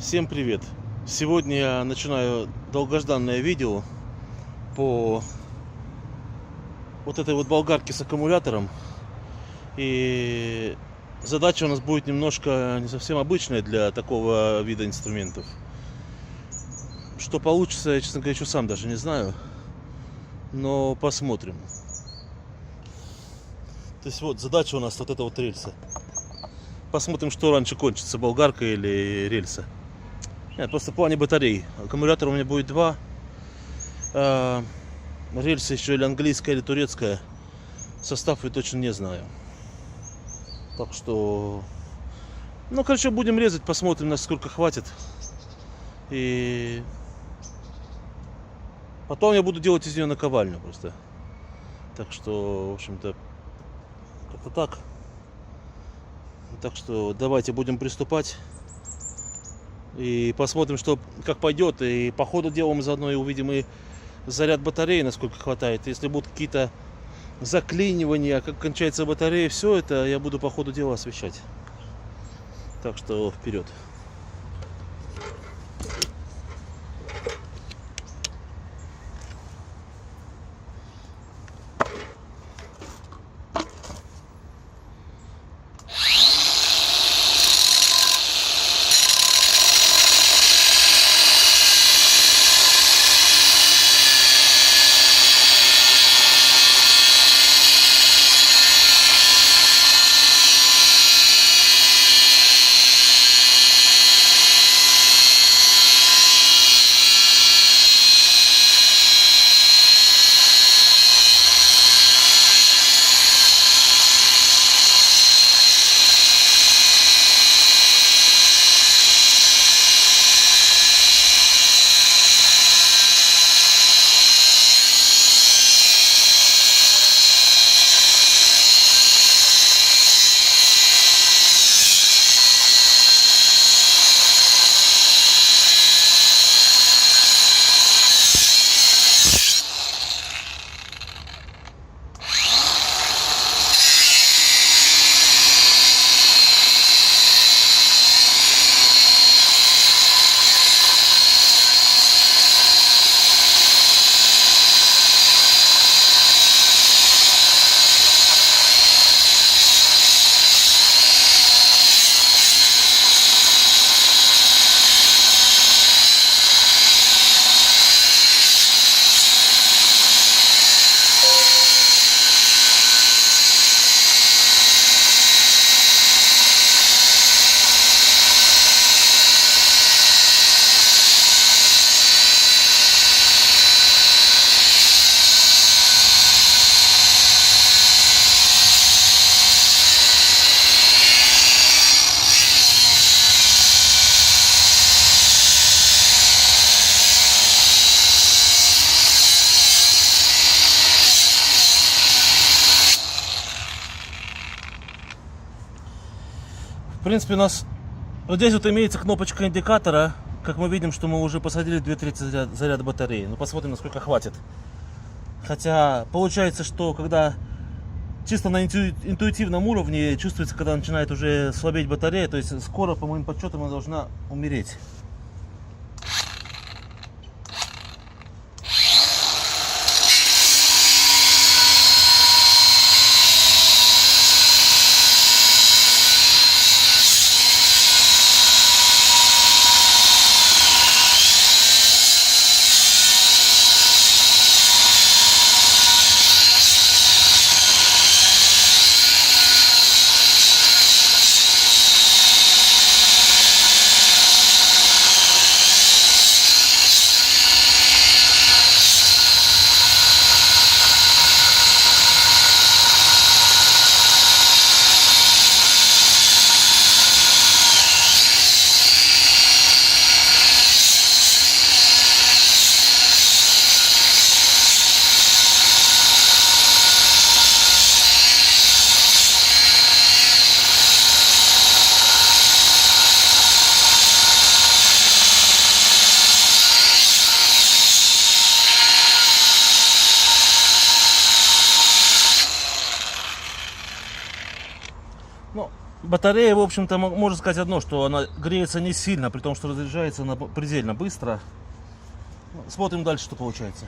Всем привет! Сегодня я начинаю долгожданное видео по вот этой вот болгарке с аккумулятором. И задача у нас будет немножко не совсем обычная для такого вида инструментов. Что получится, я, честно говоря, еще сам даже не знаю. Но посмотрим. То есть вот задача у нас вот эта вот рельса. Посмотрим, что раньше кончится, болгарка или рельса. Нет, просто в плане батарей. Аккумулятор у меня будет два. Рельса еще или английская, или турецкая. Состав я точно не знаю. Так что... Ну, короче, будем резать, посмотрим, насколько хватит. И... Потом я буду делать из нее наковальню просто. Так что, в общем-то, как-то так. Так что давайте будем приступать. И посмотрим, что как пойдет. И по ходу дела мы заодно и увидим и заряд батареи, насколько хватает. Если будут какие-то заклинивания, как кончается батарея, все это я буду по ходу дела освещать. Так что вперед. В принципе, у нас вот здесь вот имеется кнопочка индикатора. Как мы видим, что мы уже посадили 2/3 заряда батареи. Ну, посмотрим, насколько хватит. Хотя получается, что когда чисто на интуитивном уровне чувствуется, когда начинает уже слабеть батарея, то есть скоро, по моим подсчетам, она должна умереть. Батарея, в общем-то, можно сказать одно, что она греется не сильно, при том, что разряжается она предельно быстро. Смотрим дальше, что получается.